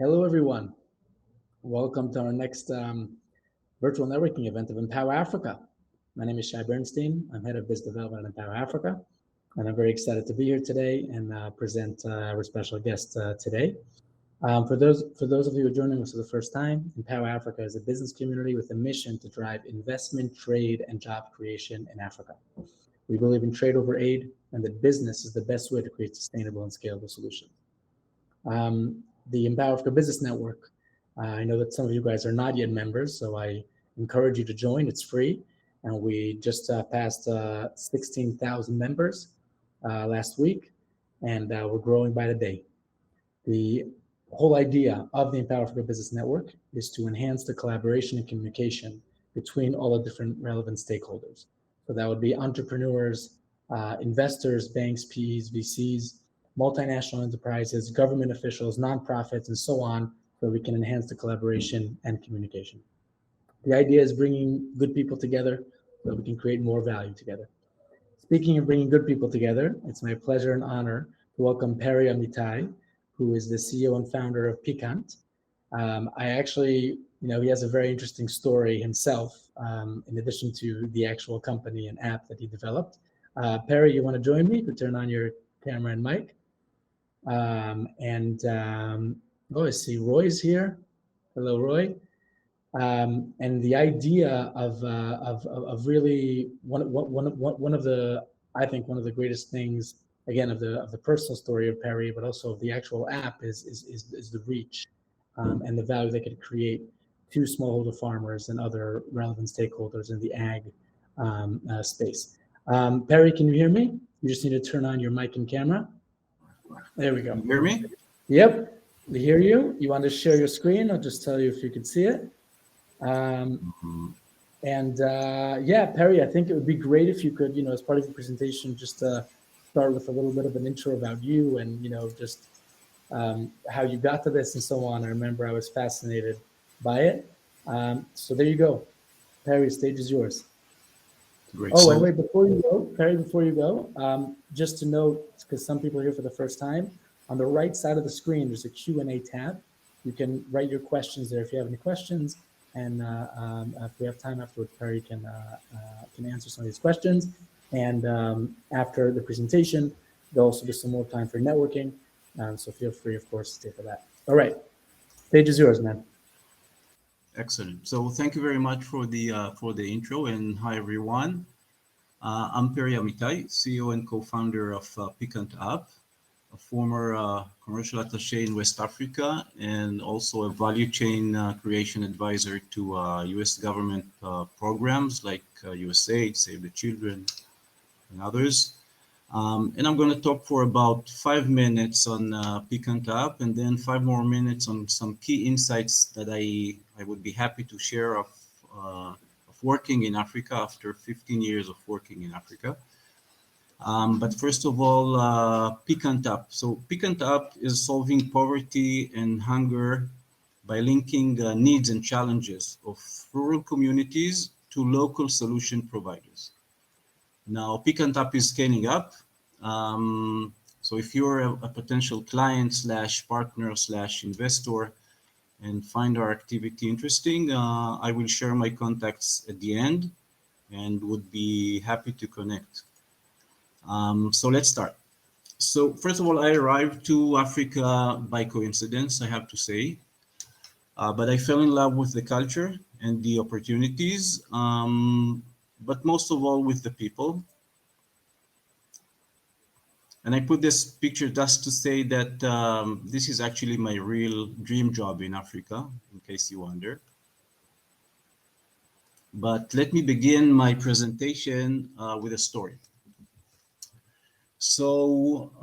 Hello, everyone. Welcome to our next virtual networking event of Empower Africa. My name is Shai Bernstein. I'm head of business development at Empower Africa, and I'm very excited to be here today and present our special guest today. For those of you who are joining us for the first time, Empower Africa is a business community with a mission to drive investment, trade, and job creation in Africa. We believe in trade over aid, and that business is the best way to create sustainable and scalable solutions. The Empower Africa Business Network. I know that some of you guys are not yet members, so I encourage you to join. It's free, and we just passed 16,000 members last week, and we're growing by the day. The whole idea of the Empower Africa Business Network is to enhance the collaboration and communication between all the different relevant stakeholders. So that would be entrepreneurs, investors, banks, PEs, VCs, multinational enterprises, government officials, nonprofits, and so on, so we can enhance the collaboration and communication. The idea is bringing good people together so we can create more value together. Speaking of bringing good people together, it's my pleasure and honor to welcome Perry Amitai, who is the CEO and founder of Pickant. I actually, he has a very interesting story himself, in addition to the actual company and app that he developed. Perry, you want to join me to turn on your camera and mic? I see Roy's here. Hello, Roy. And the idea of really one of the, I think one of the greatest things, again, of the personal story of Perry, but also of the actual app is the reach and the value they could create to smallholder farmers and other relevant stakeholders in the ag space. Perry, can you hear me? You just need to turn on your mic and camera. There we go. You hear me? Yep, we hear you. You want to share your screen? I'll just tell you if you can see it. Yeah, Perry, I think it would be great if you could, as part of your presentation, just start with a little bit of an intro about you and, just how you got to this and so on. I remember I was fascinated by it. So there you go. Perry, stage is yours. Great. Oh, wait, before you go, Perry, just to note, because some people are here for the first time, on the right side of the screen, there's a Q&A tab. You can write your questions there if you have any questions. And if we have time afterwards, Perry can answer some of these questions. And after the presentation, there'll also be some more time for networking. So feel free, of course, to stay for that. All right, stage is yours, man. Excellent. So thank you very much for the intro, and hi everyone. I'm Perry Amitai, CEO and co-founder of PickantApp, a former commercial attaché in West Africa, and also a value chain creation advisor to U.S. government programs like USAID, Save the Children, and others. And I'm going to talk for about 5 minutes on PickantApp, and then 5 more minutes on some key insights that I would be happy to share of working in Africa after 15 years of working in Africa. But first of all, PickantApp. So PickantApp is solving poverty and hunger by linking needs and challenges of rural communities to local solution providers. Now, PickantApp is scaling up. So if you're a potential client / partner / investor and find our activity interesting, I will share my contacts at the end and would be happy to connect. So let's start. So first of all, I arrived to Africa by coincidence, I have to say. But I fell in love with the culture and the opportunities, but most of all with the people. And I put this picture just to say that this is actually my real dream job in Africa, in case you wonder. But let me begin my presentation with a story. So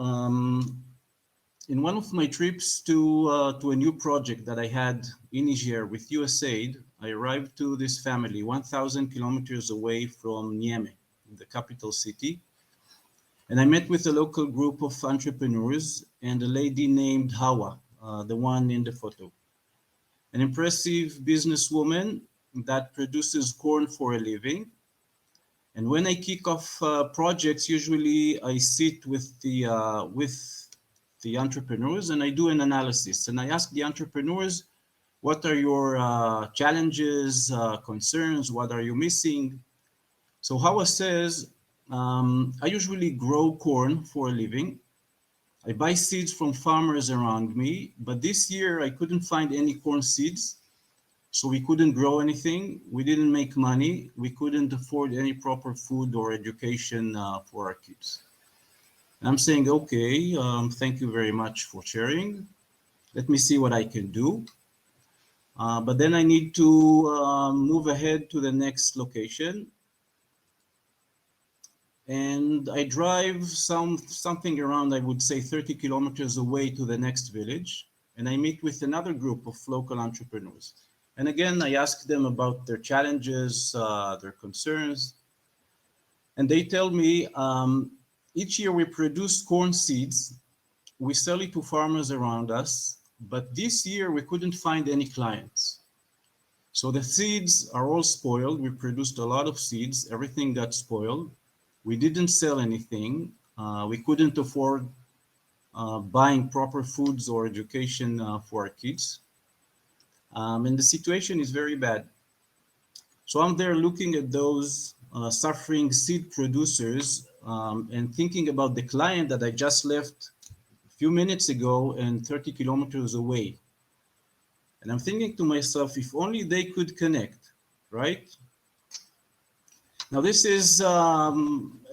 in one of my trips to a new project that I had in Niger with USAID, I arrived to this family 1,000 kilometers away from Niamey, the capital city. And I met with a local group of entrepreneurs and a lady named Hawa, the one in the photo. An impressive businesswoman that produces corn for a living. And when I kick off projects, usually I sit with the the entrepreneurs, and I do an analysis. And I ask the entrepreneurs, what are your challenges, concerns? What are you missing? So Hawa says, I usually grow corn for a living. I buy seeds from farmers around me, but this year I couldn't find any corn seeds. So we couldn't grow anything. We didn't make money. We couldn't afford any proper food or education for our kids. And I'm saying, okay, thank you very much for sharing. Let me see what I can do. But then I need to move ahead to the next location. And I drive something around, I would say 30 kilometers away to the next village. And I meet with another group of local entrepreneurs. And again, I ask them about their challenges, their concerns. And they tell me, each year we produce corn seeds. We sell it to farmers around us. But this year we couldn't find any clients. So the seeds are all spoiled. We produced a lot of seeds. Everything got spoiled. We didn't sell anything. We couldn't afford buying proper foods or education for our kids. And the situation is very bad. So I'm there looking at those suffering seed producers and thinking about the client that I just left a few minutes ago and 30 kilometers away. And I'm thinking to myself, if only they could connect, right? Now, this is a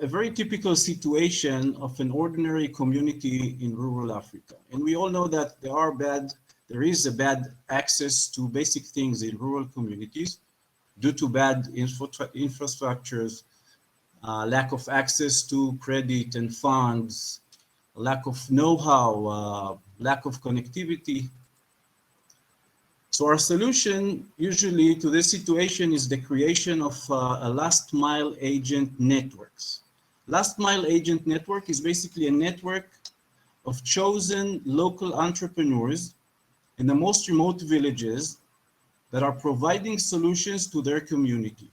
very typical situation of an ordinary community in rural Africa. And we all know that there is a bad access to basic things in rural communities due to bad infrastructures, lack of access to credit and funds, lack of know-how, lack of connectivity. So our solution usually to this situation is the creation of a last mile agent networks. Last mile agent network is basically a network of chosen local entrepreneurs in the most remote villages that are providing solutions to their community.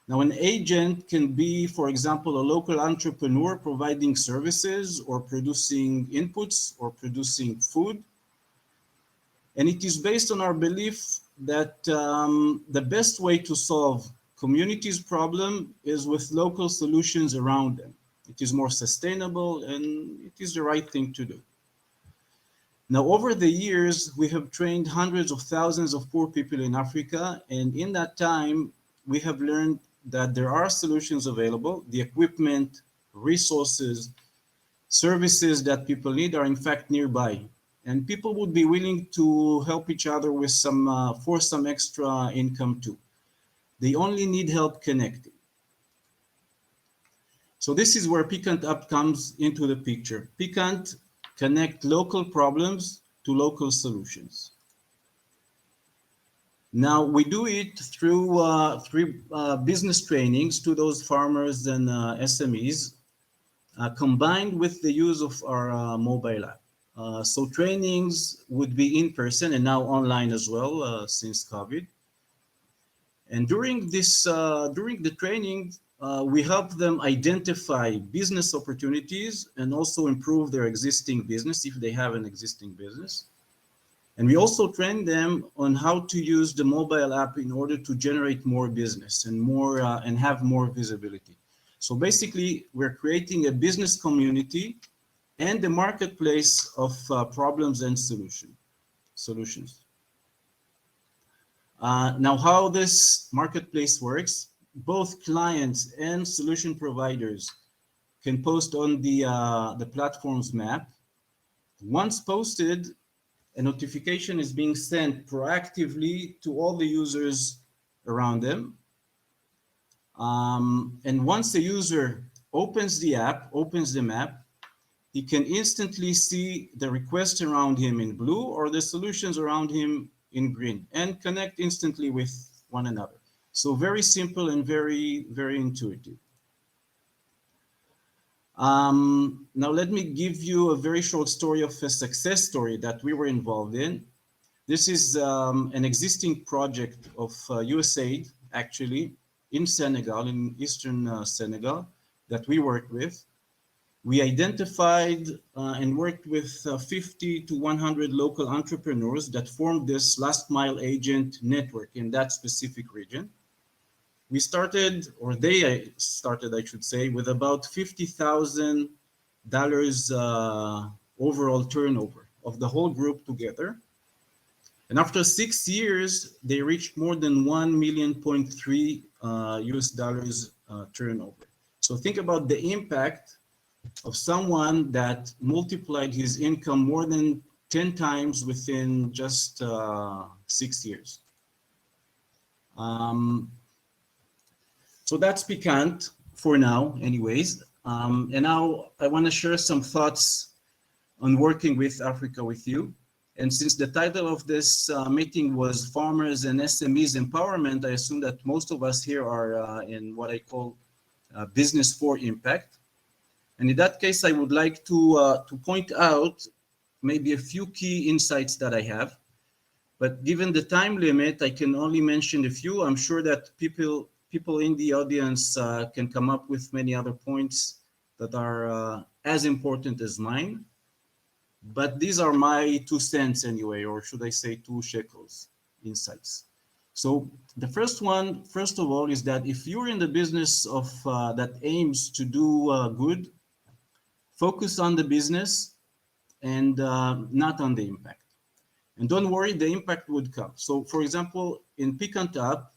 Now, an agent can be, for example, a local entrepreneur providing services or producing inputs or producing food. And it is based on our belief that the best way to solve communities' problem is with local solutions around them. It is more sustainable and it is the right thing to do. Now, over the years, we have trained hundreds of thousands of poor people in Africa. And in that time, we have learned that there are solutions available. The equipment, resources, services that people need are in fact nearby. And people would be willing to help each other with for some extra income too. They only need help connecting. So this is where PickantApp comes into the picture. Pickant connect local problems to local solutions. Now we do it through business trainings to those farmers and SMEs, combined with the use of our mobile app. So trainings would be in person and now online as well since COVID. And during the training, we help them identify business opportunities and also improve their existing business if they have an existing business. And we also train them on how to use the mobile app in order to generate more business and and have more visibility. So basically, we're creating a business community and the marketplace of problems and solutions. Now, how this marketplace works, both clients and solution providers can post on the platform's map. Once posted, a notification is being sent proactively to all the users around them. And once the user opens the app, opens the map, he can instantly see the requests around him in blue or the solutions around him in green and connect instantly with one another. So very simple and very, very intuitive. Now let me give you a very short story of a success story that we were involved in. This is an existing project of USAID, actually, in Senegal, in eastern Senegal, that we work with. We identified and worked with 50 to 100 local entrepreneurs that formed this last mile agent network in that specific region. We started, or they started, I should say, with about $50,000 overall turnover of the whole group together. And after 6 years, they reached more than 1.3 million US dollars turnover. So think about the impact of someone that multiplied his income more than 10 times within just 6 years. So that's Piquant for now, anyways. And now I want to share some thoughts on working with Africa with you. And since the title of this meeting was Farmers and SMEs Empowerment, I assume that most of us here are in what I call business for impact. And in that case, I would like to point out maybe a few key insights that I have. But given the time limit, I can only mention a few. I'm sure that people in the audience can come up with many other points that are as important as mine. But these are my 2 cents anyway, or should I say 2 shekels insights. So the first one, first of all, is that if you're in the business of that aims to do good, focus on the business and not on the impact. And don't worry, the impact would come. So for example, in PickantApp,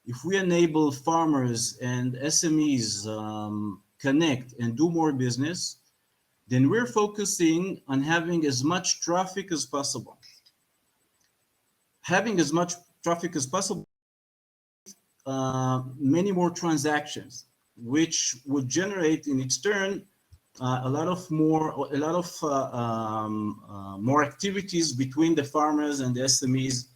if we enable farmers and SMEs connect and do more business, then we're focusing on having as much traffic as possible. Having as much traffic as possible, many more transactions, which would generate in its turn a lot of more activities between the farmers and the SMEs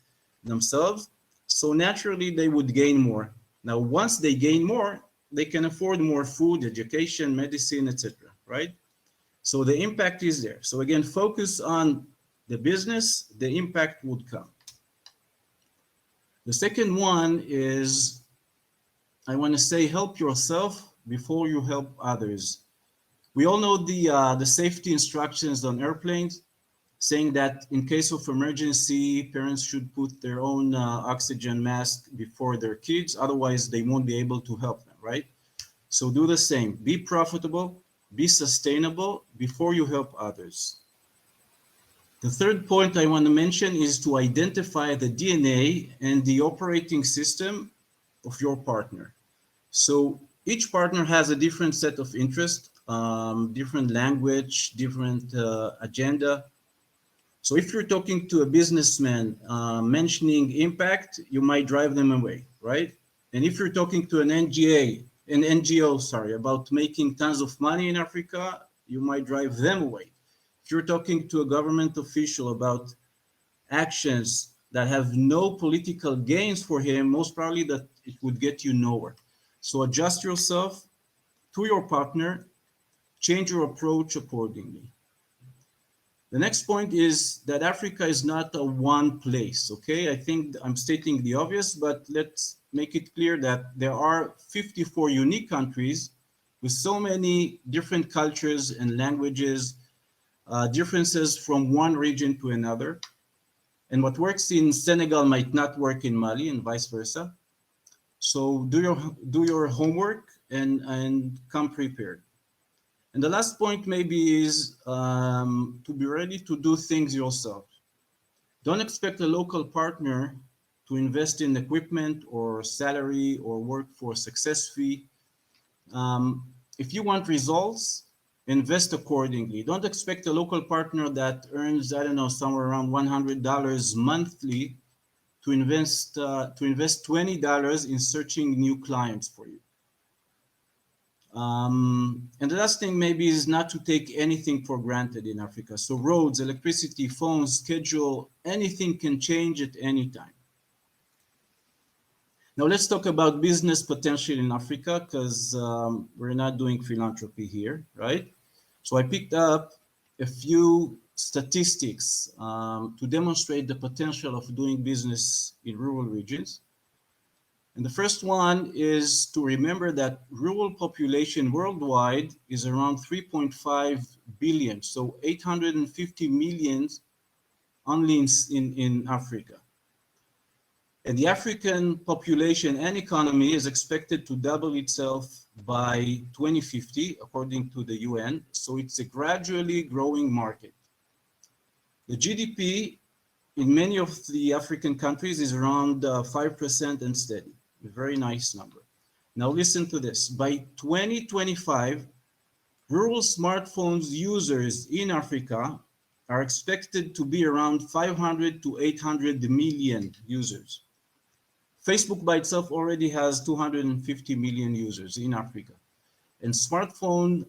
themselves. So naturally, they would gain more. Now, once they gain more, they can afford more food, education, medicine, etc. Right? So the impact is there. So again, focus on the business, the impact would come. The second one is, I want to say, help yourself before you help others. We all know the safety instructions on airplanes, saying that in case of emergency, parents should put their own oxygen mask before their kids, otherwise they won't be able to help them, right? So do the same. Be profitable, be sustainable before you help others. The third point I want to mention is to identify the DNA and the operating system of your partner. So each partner has a different set of interests, different language, different agenda. So if you're talking to a businessman mentioning impact, you might drive them away, right? And if you're talking to an NGO, about making tons of money in Africa, you might drive them away. If you're talking to a government official about actions that have no political gains for him, most probably that it would get you nowhere. So adjust yourself to your partner, change your approach accordingly. The next point is that Africa is not a one place, okay? I think I'm stating the obvious, but let's make it clear that there are 54 unique countries with so many different cultures and languages, differences from one region to another. And what works in Senegal might not work in Mali and vice versa. So do your homework and come prepared. And the last point maybe is to be ready to do things yourself. Don't expect a local partner to invest in equipment or salary or work for a success fee. If you want results, invest accordingly. Don't expect a local partner that earns, I don't know, somewhere around $100 monthly to invest $20 in searching new clients for you. And the last thing maybe is not to take anything for granted in Africa. So roads, electricity, phones, schedule, anything can change at any time. Now let's talk about business potential in Africa, because we're not doing philanthropy here, right? So I picked up a few statistics to demonstrate the potential of doing business in rural regions. And the first one is to remember that rural population worldwide is around 3.5 billion, so 850 million only in Africa. And the African population and economy is expected to double itself by 2050, according to the UN. So it's a gradually growing market. The GDP in many of the African countries is around 5% and steady, a very nice number. Now listen to this. By 2025, rural smartphones users in Africa are expected to be around 500 to 800 million users. Facebook by itself already has 250 million users in Africa. And smartphone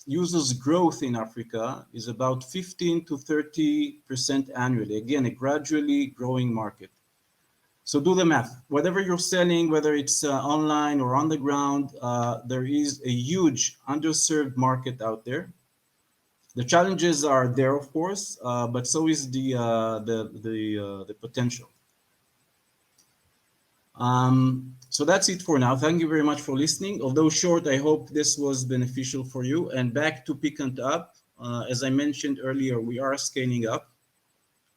users growth in Africa is about 15 to 30% annually. Again, a gradually growing market. So do the math. Whatever you're selling, whether it's online or on the ground, there is a huge underserved market out there. The challenges are there, of course, but so is the potential. So that's it for now. Thank you very much for listening. Although short, I hope this was beneficial for you. And back to PickantApp. As I mentioned earlier, we are scaling up.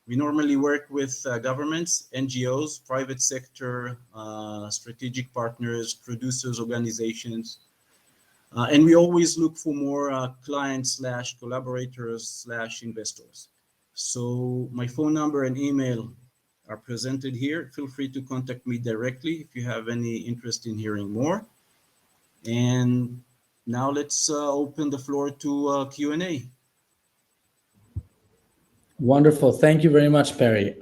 We normally work with governments, NGOs, private sector, strategic partners, producers, organizations. And we always look for more clients / collaborators / investors. So my phone number and email are presented here. Feel free to contact me directly if you have any interest in hearing more. And now let's open the floor to Q&A. Wonderful. Thank you very much, Perry.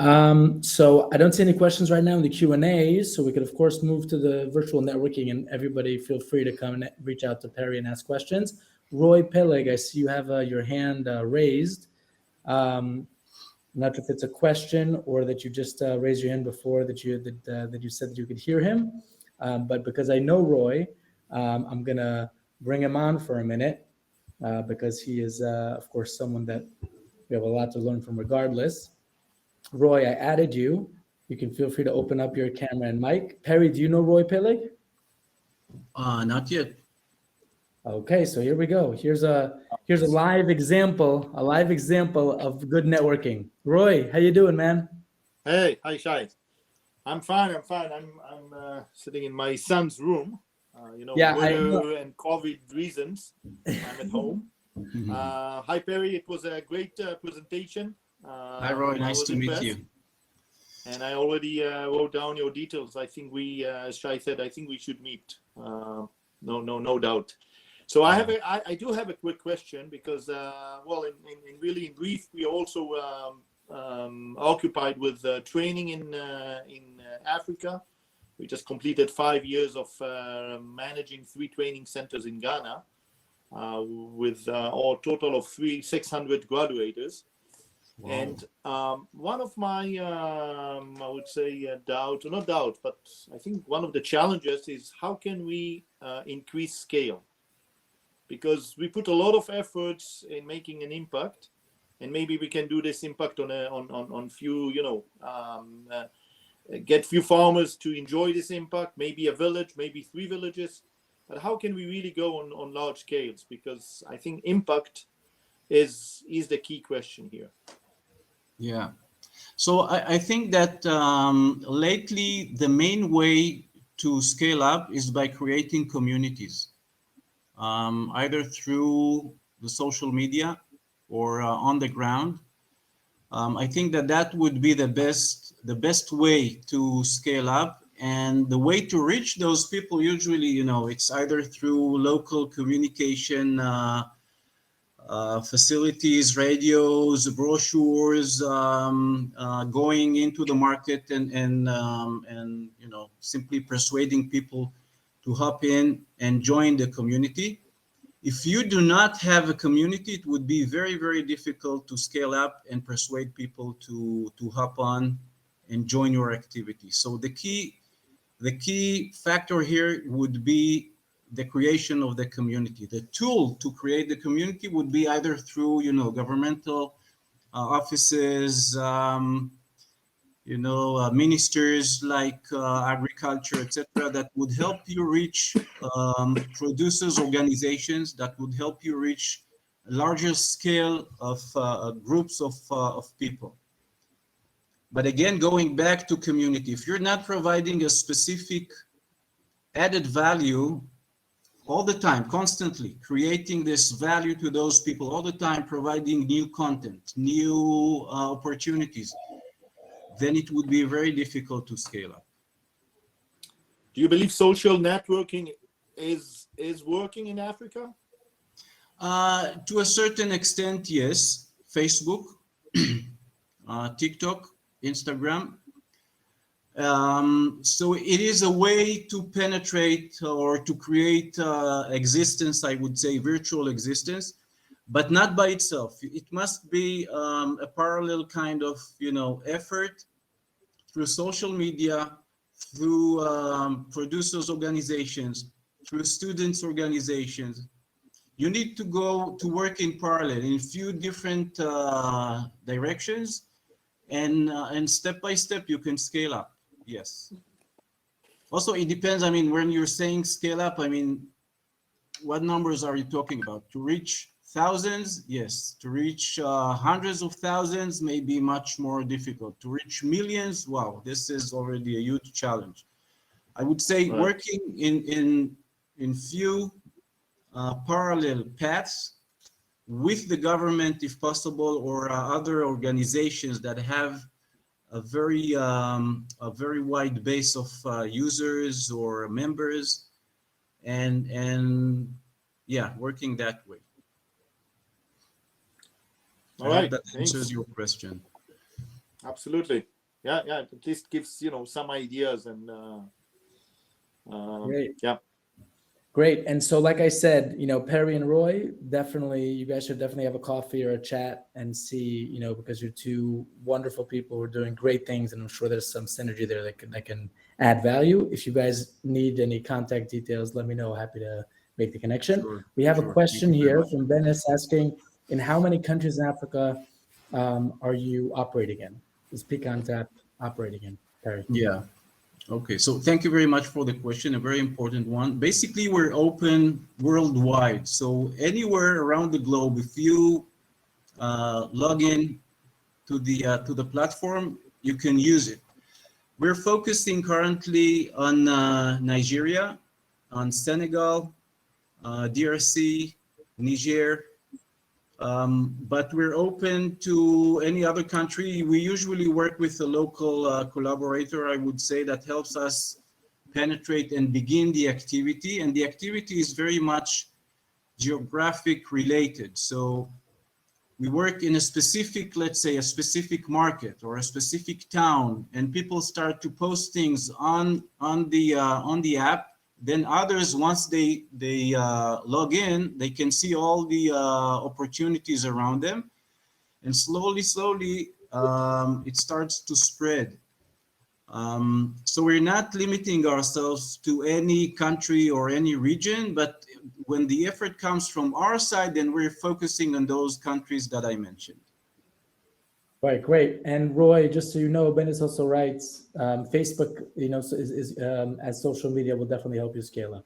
So I don't see any questions right now in the Q&A, so we could, of course, move to the virtual networking, and everybody feel free to come and reach out to Perry and ask questions. Roy Peleg, I see you have your hand raised. Not sure if it's a question or that you just raised your hand before that you said that you could hear him. But because I know Roy, I'm going to bring him on for a minute because he is, of course, someone that we have a lot to learn from regardless. Roy, I added you. You can feel free to open up your camera and mic. Perry, do you know Roy Peleg? Not yet. Okay, so here we go. Here's a live example of good networking. Roy, how you doing, man? Hey, hi, Shai. I'm fine. I'm sitting in my son's room. Weather and COVID reasons, I'm at home. Hi, Perry. It was a great presentation. Hi, Roy. Nice to meet you. And I already wrote down your details. I think as Shai said, I think we should meet. No doubt. So I do have a quick question because, in brief, we are also occupied with training in Africa. We just completed 5 years of managing 3 training centers in Ghana with our total of 600 graduates. Wow. And one of my, I would say, but I think one of the challenges is how can we increase scale? Because we put a lot of efforts in making an impact, and maybe we can do this impact on few, get few farmers to enjoy this impact, maybe a village, maybe 3 villages. But how can we really go on large scales? Because I think impact is the key question here. Yeah. So I think that lately the main way to scale up is by creating communities, either through the social media or on the ground. I think that would be the best way to scale up. And the way to reach those people, usually, it's either through local communication facilities, radios, brochures, going into the market and simply persuading people to hop in and join the community. If you do not have a community, it would be very, very difficult to scale up and persuade people to hop on and join your activity. So the key factor here would be the creation of the community. The tool to create the community would be either through, governmental offices, ministers like agriculture, etc., that would help you reach producers organizations, that would help you reach a larger scale of groups of people. But again, going back to community, if you're not providing a specific added value all the time, constantly creating this value to those people all the time, providing new content, new opportunities, then it would be very difficult to scale up. Do you believe social networking is working in Africa? To a certain extent, yes. Facebook, TikTok, Instagram. So it is a way to penetrate or to create existence, I would say, virtual existence, but not by itself. It must be a parallel kind of, effort through social media, through producers organizations, through students organizations. You need to go to work in parallel in a few different directions, and step by step you can scale up. Yes. Also, it depends. I mean, when you're saying scale up, I mean, what numbers are you talking about? To reach thousands? Yes. To reach hundreds of thousands may be much more difficult. To reach millions? Wow, this is already a huge challenge. I would say Right. Working in few parallel paths with the government, if possible, or other organizations that have a very wide base of users or members, and yeah, working that way. All I right. hope that Thanks. answers your question. Absolutely. Yeah. At least gives some ideas and Great. yeah. Great. And so, like I said, Perry and Roy, you guys should definitely have a coffee or a chat and see, because you're two wonderful people who are doing great things. And I'm sure there's some synergy there that can add value. If you guys need any contact details, let me know. Happy to make the connection. Sure, We have a question here much. from Dennis asking, in how many countries in Africa are you operating in? Is PickantApp operating in, Perry? Yeah. Okay, so thank you very much for the question, a very important one. Basically, we're open worldwide. So anywhere around the globe, if you log in to the platform, you can use it. We're focusing currently on Nigeria, on Senegal, DRC, Niger, but we're open to any other country. We usually work with a local collaborator, I would say, that helps us penetrate and begin the activity. And the activity is very much geographic related. So we work in a specific, let's say, a specific market or a specific town, and people start to post things on the app. Then others, once they log in, they can see all the opportunities around them, and slowly, it starts to spread. So we're not limiting ourselves to any country or any region, but when the effort comes from our side, then we're focusing on those countries that I mentioned. Right, great. And Roy, just so you know, Benis also writes, Facebook, as social media will definitely help you scale up.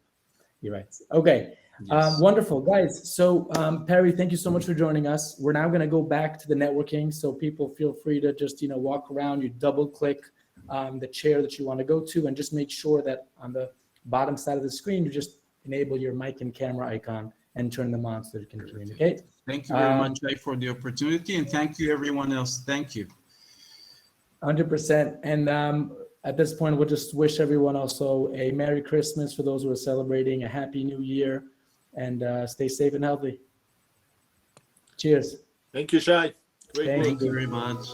He writes. Okay, Yes. wonderful, guys. So Perry, thank you so much for joining us. We're now going to go back to the networking. So people feel free to just walk around. You double click the chair that you want to go to, and just make sure that on the bottom side of the screen, you just enable your mic and camera icon and turn them on so that you can communicate. Thank you very much, Jay, for the opportunity, and thank you everyone else. Thank you. 100%. And at this point, we'll just wish everyone also a Merry Christmas for those who are celebrating, a Happy New Year, and stay safe and healthy. Cheers. Thank you, Shai. Great. Thank Thank you very much.